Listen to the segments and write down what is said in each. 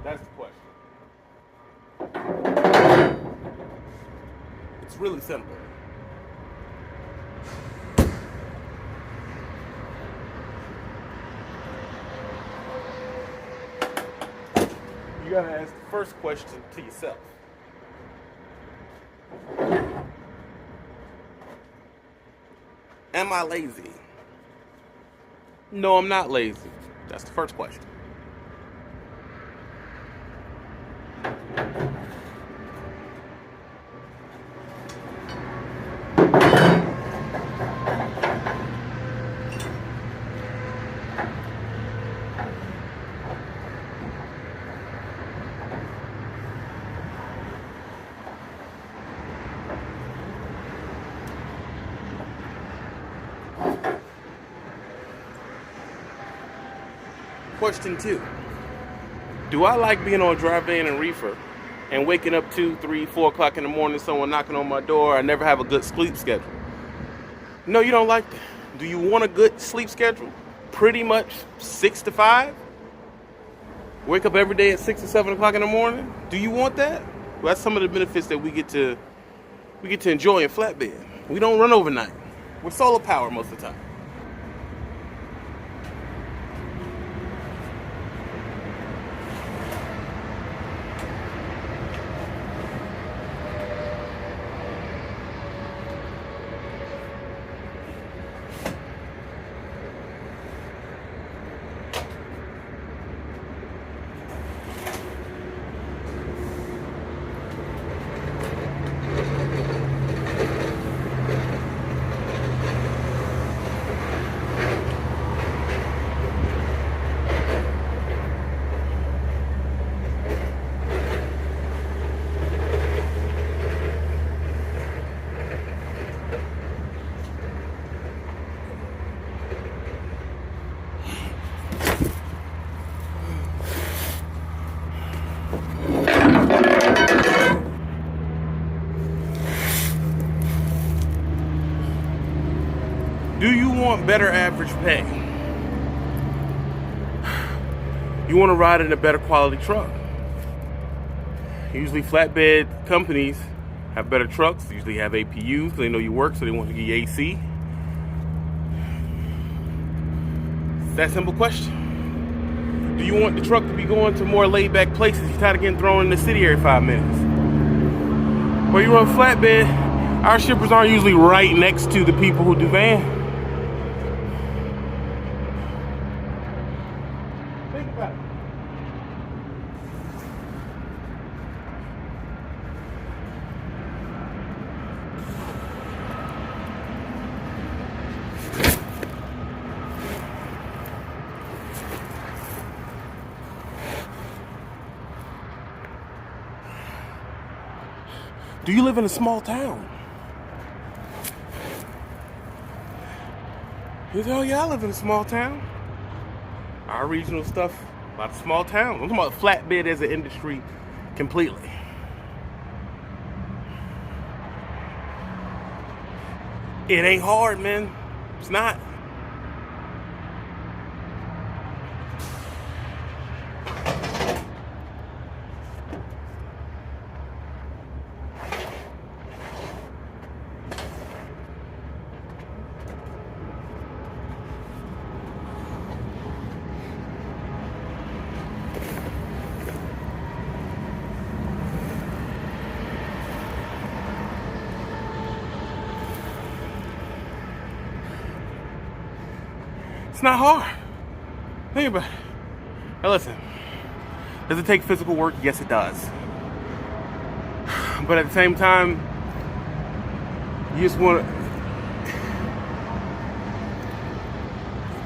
That's the question. It's really simple. You gotta ask the first question to yourself. Am I lazy? No, I'm not lazy. That's the first question. Question 2. Do I like being on dry van and reefer and waking up 2, 3, 4 o'clock in the morning, someone knocking on my door? I never have a good sleep schedule. No, you don't like that. Do you want a good sleep schedule? Pretty much 6 to 5? Wake up every day at 6 or 7 o'clock in the morning? Do you want that? Well, that's some of the benefits that we get to enjoy in Flatbed. We don't run overnight. We're solar powered most of the time. Do you want better average pay? You want to ride in a better quality truck? Usually flatbed companies have better trucks. They usually have APUs. They know you work, so they want to give you AC. It's that simple question. Do you want the truck to be going to more laid-back places? You're tired of getting thrown in the city every 5 minutes. When you run flatbed, our shippers aren't usually right next to the people who do van. Think about it. Do you live in a small town? You say, oh yeah, I live in a small town. Our regional stuff, a lot of small towns. I'm talking about flatbed as an industry completely. It ain't hard, man. It's not. It's not hard. Think about it. Now listen, does it take physical work? Yes, it does. But at the same time, you just want to...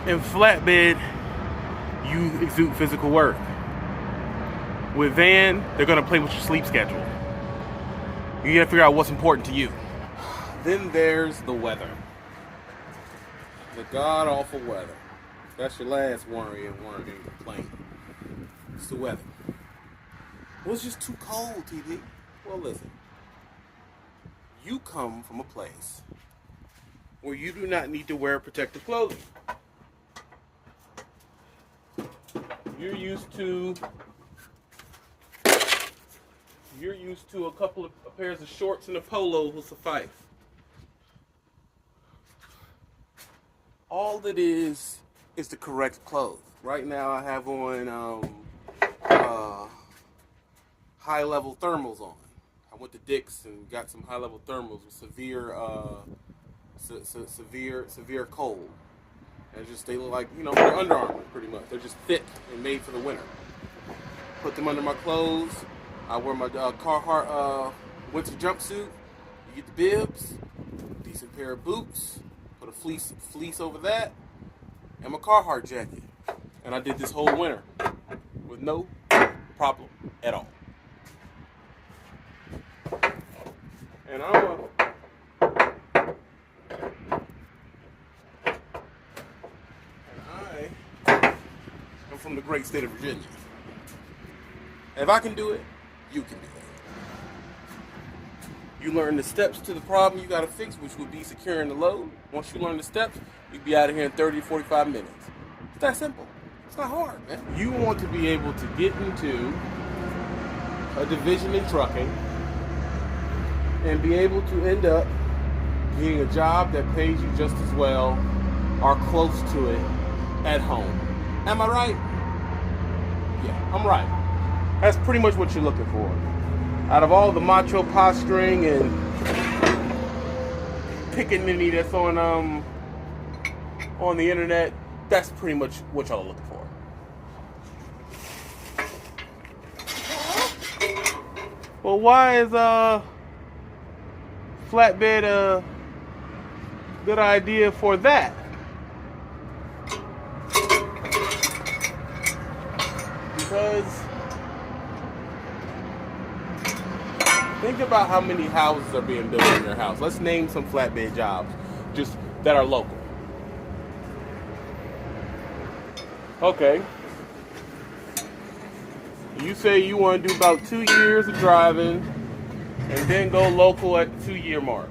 In flatbed, you exude physical work. With van, they're going to play with your sleep schedule. You got to figure out what's important to you. Then there's the weather. The god-awful weather. That's your last worry and complaint. It's the weather. Well, it's just too cold, TV. Well, listen. You come from a place where you do not need to wear protective clothing. You're used to you're used to a couple of pairs of shorts and a polo will suffice. All it is the correct clothes. Right now I have on high-level thermals on. I went to Dick's and got some high-level thermals with severe cold. And just they look like, you know, they're Under Armour pretty much. They're just thick and made for the winter. Put them under my clothes. I wear my Carhartt winter jumpsuit. You get the bibs, decent pair of boots, put a fleece over that, and my Carhartt jacket. And I did this whole winter with no problem at all. And I'm from the great state of Virginia. If I can do it, you can do it. You learn the steps to the problem you got to fix, which would be securing the load. Once you learn the steps, you'll be out of here in 30 to 45 minutes. It's that simple. It's not hard, man. You want to be able to get into a division in trucking and be able to end up getting a job that pays you just as well or close to it at home. Am I right? Yeah, I'm right. That's pretty much what you're looking for. Out of all the macho posturing and pickaninny that's on the internet, that's pretty much what y'all are looking for. Well, why is Flatbed a good idea for that? Because think about how many houses are being built in your house. Let's name some flatbed jobs just that are local. Okay. You say you want to do about 2 years of driving and then go local at the 2-year mark.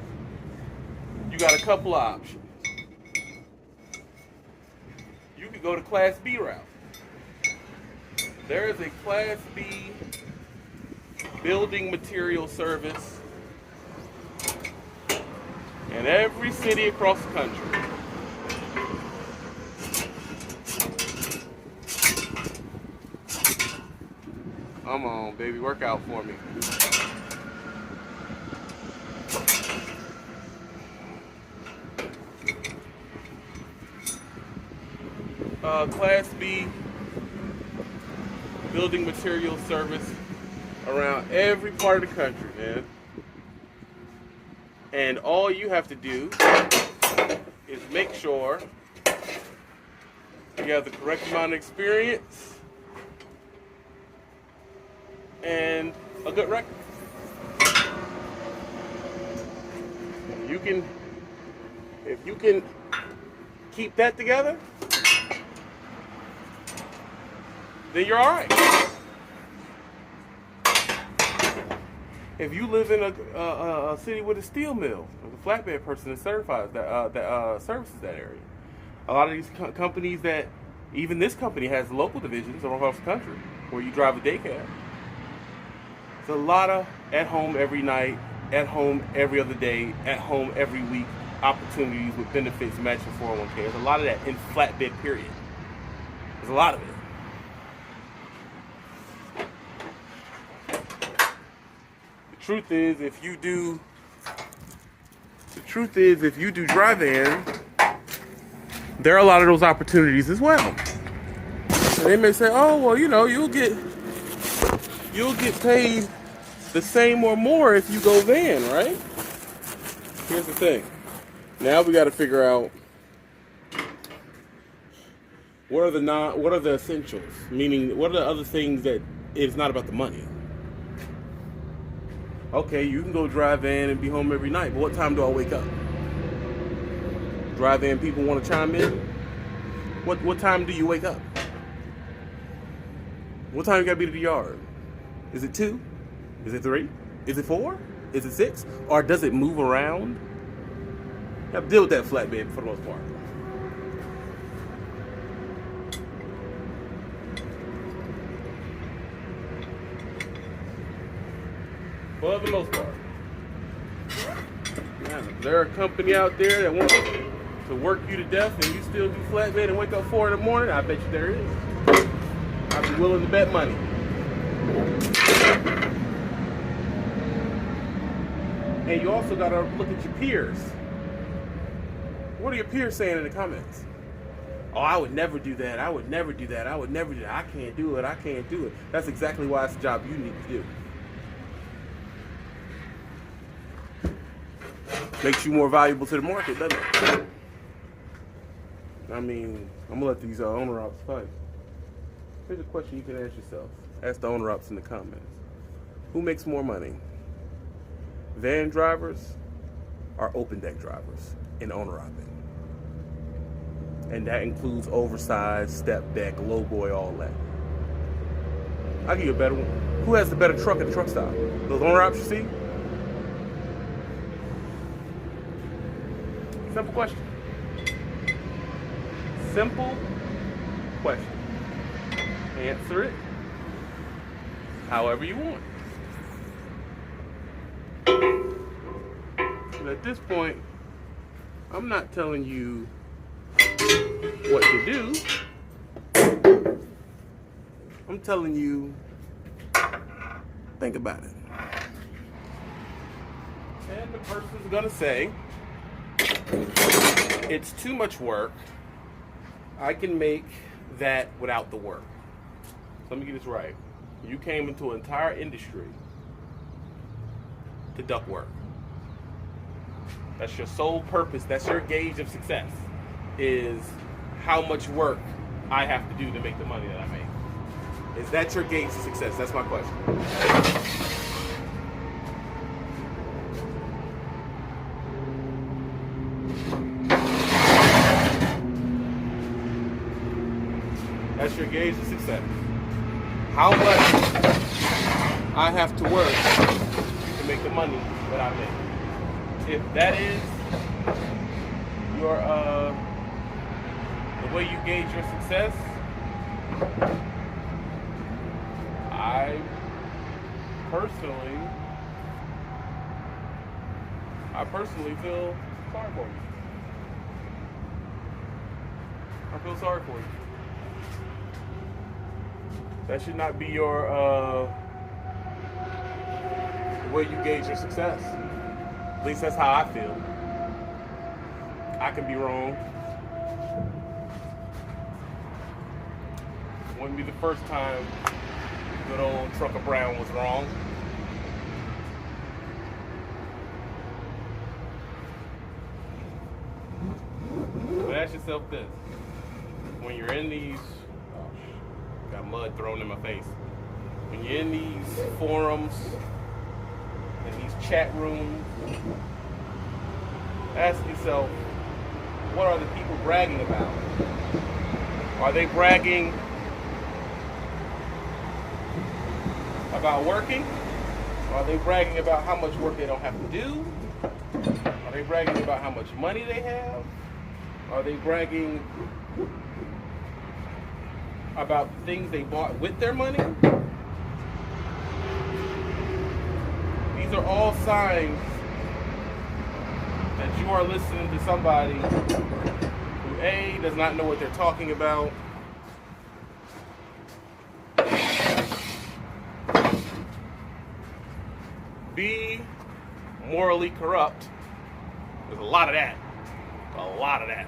You got a couple of options. You could go to Class B route. There is a Class B building material service in every city across the country. Come on, baby, work out for me. Class B building material service around every part of the country, man. And all you have to do is make sure you have the correct amount of experience and a good record. If you can keep that together, then you're all right. If you live in a city with a steel mill, the flatbed person that certifies that services that area. A lot of these companies that, even this company has local divisions all across the country where you drive a day cab. It's a lot of at home every night, at home every other day, at home every week opportunities with benefits matching 401k. There's a lot of that in flatbed period. There's a lot of it. The truth is, if you do dry van, there are a lot of those opportunities as well. And they may say, oh, well, you know, you'll get paid the same or more if you go van, right? Here's the thing. Now we got to figure out what are the essentials? Meaning, what are the other things that it's not about the money? Okay, you can go drive van and be home every night, but what time do I wake up? Drive van people want to chime in? What time do you wake up? What time you got to be to the yard? Is it 2? Is it 3? Is it 4? Is it 6? Or does it move around? You have to deal with that flatbed for the most part. for the most part. Now, is there a company out there that wants to work you to death and you still do flatbed and wake up 4 in the morning? I bet you there is. I'd be willing to bet money. And you also gotta look at your peers. What are your peers saying in the comments? Oh, I would never do that. I would never do that. I would never do that. I can't do it. I can't do it. That's exactly why it's a job you need to do. Makes you more valuable to the market, doesn't it? I mean, I'm gonna let these owner ops fight. Here's a question you can ask yourself. Ask the owner ops in the comments. Who makes more money? Van drivers or open deck drivers in owner opping? And that includes oversized, step deck, low boy, all that. I'll give you a better one. Who has the better truck at the truck stop? Those owner ops you see? Simple question. Simple question. Answer it however you want. But at this point, I'm not telling you what to do. I'm telling you, think about it. And the person's gonna say, it's too much work. I can make that without the work. So let me get this right. You came into an entire industry to duck work. That's your sole purpose. That's your gauge of success, is how much work I have to do to make the money that I make. Is that your gauge of success? That's my question. That's your gauge of success. How much I have to work to make the money that I make. If that is your the way you gauge your success, I personally feel sorry for you. I feel sorry for you. That should not be your the way you gauge your success. At least that's how I feel. I can be wrong. Wouldn't be the first time good old Trucker Brown was wrong. But ask yourself this. When you're in these, got mud thrown in my face. When you're in these forums, in these chat rooms, ask yourself, what are the people bragging about? Are they bragging about working? Are they bragging about how much work they don't have to do? Are they bragging about how much money they have? Are they bragging about things they bought with their money? These are all signs that you are listening to somebody who A, does not know what they're talking about, B, morally corrupt. There's a lot of that. A lot of that.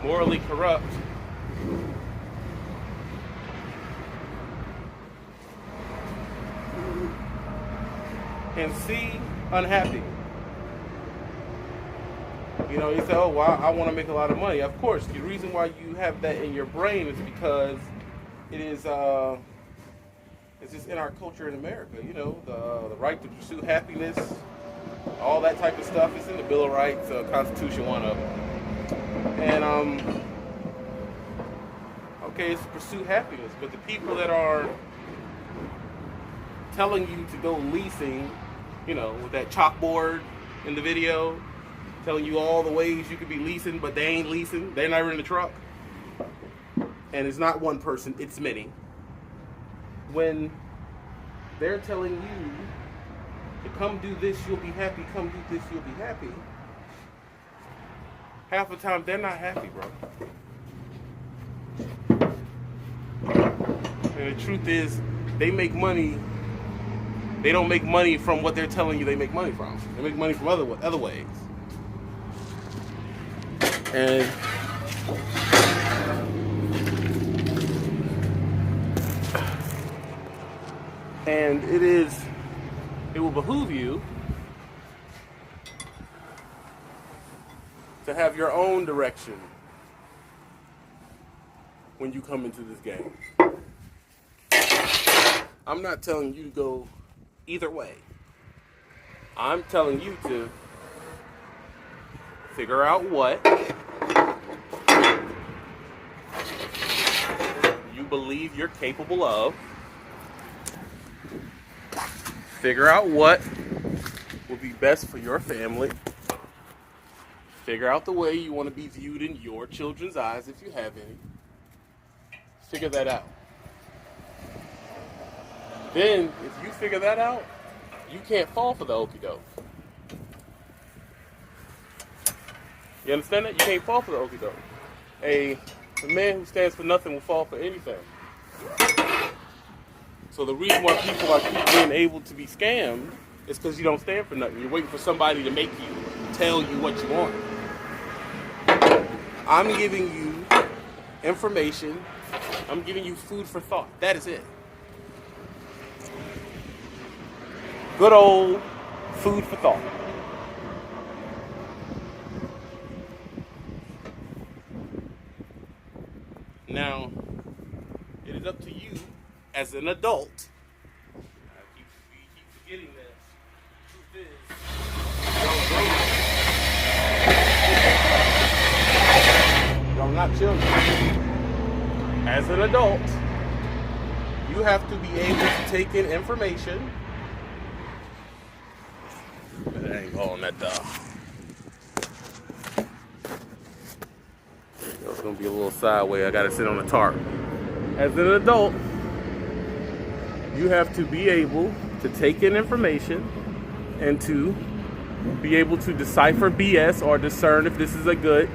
Morally corrupt. And C, unhappy. You know, you say, oh, well, I want to make a lot of money. Of course, the reason why you have that in your brain is because it is, it's just in our culture in America. You know, the right to pursue happiness, all that type of stuff. It's in the Bill of Rights, Constitution, one of them. And, okay, it's to pursue happiness, but the people that are telling you to go leasing, you know, with that chalkboard in the video, telling you all the ways you could be leasing, but they ain't leasing. They're not in the truck. And it's not one person, it's many. When they're telling you to come do this, you'll be happy, come do this, you'll be happy, half the time they're not happy, bro. And the truth is, they make money. They don't make money from what they're telling you they make money from. They make money from other ways. And it will behoove you to have your own direction when you come into this game. I'm not telling you to go either way. I'm telling you to figure out what you believe you're capable of. Figure out what will be best for your family. Figure out the way you want to be viewed in your children's eyes, if you have any. Figure that out. Then, if you figure that out, you can't fall for the okie doke. You understand that? You can't fall for the okie doke. A man who stands for nothing will fall for anything. So the reason why people are keep being able to be scammed is because you don't stand for nothing. You're waiting for somebody to make you, tell you what you want. I'm giving you information. I'm giving you food for thought. That is it. Good old food for thought. Now, it is up to you as an adult. I keep forgetting that. The truth is, y'all not children. As an adult, you have to be able to take in information. But I ain't calling that dog. It's gonna be a little sideways. I gotta sit on a tarp. As an adult, you have to be able to take in information and to be able to decipher BS or discern if this is a good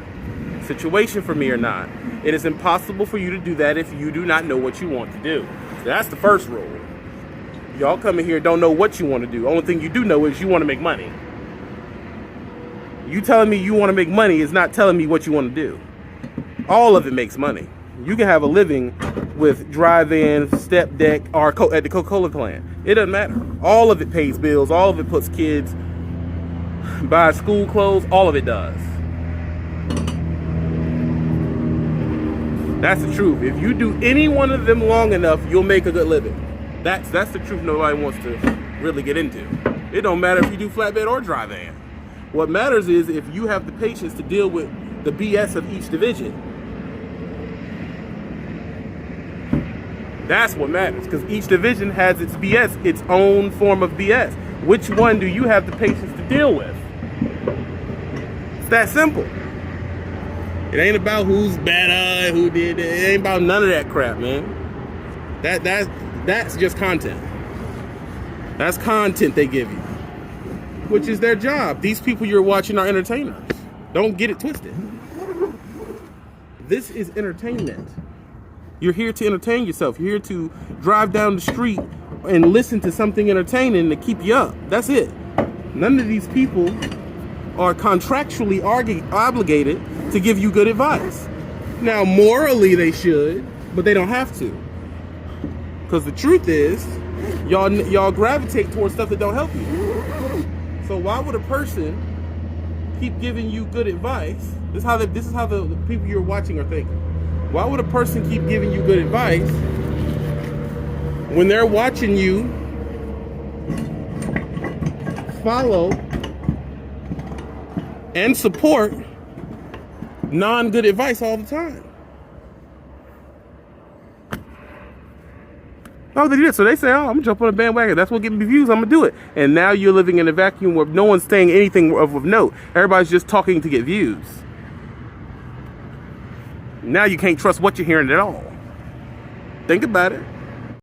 situation for me or not. It is impossible for you to do that if you do not know what you want to do. So that's the first rule. Y'all come in here don't know what you want to do. Only thing you do know is you want to make money. You telling me you want to make money is not telling me what you want to do. All of it makes money. You can have a living with drive-in, step deck, or at the Coca-Cola plant. It doesn't matter. All of it pays bills. All of it puts kids, buys school clothes. All of it does. That's the truth. If you do any one of them long enough, you'll make a good living. That's the truth nobody wants to really get into. It don't matter if you do flatbed or drive-in. What matters is if you have the patience to deal with the BS of each division. That's what matters, because each division has its BS, its own form of BS. Which one do you have the patience to deal with? It's that simple. It ain't about who's better, who did it. It ain't about none of that crap, man. That's just content. That's content they give you, which is their job. These people you're watching are entertainers. Don't get it twisted. This is entertainment. You're here to entertain yourself. You're here to drive down the street and listen to something entertaining to keep you up. That's it. None of these people are contractually obligated to give you good advice. Now, morally they should, but they don't have to. Because the truth is, y'all gravitate towards stuff that don't help you. So why would a person keep giving you good advice? This is how the people you're watching are thinking. Why would a person keep giving you good advice when they're watching you follow and support non-good advice all the time? Oh, they did. So they say, oh, I'm gonna jump on a bandwagon. That's what gives me views. I'm gonna do it. And now you're living in a vacuum where no one's saying anything of note. Everybody's just talking to get views. Now you can't trust what you're hearing at all. Think about it.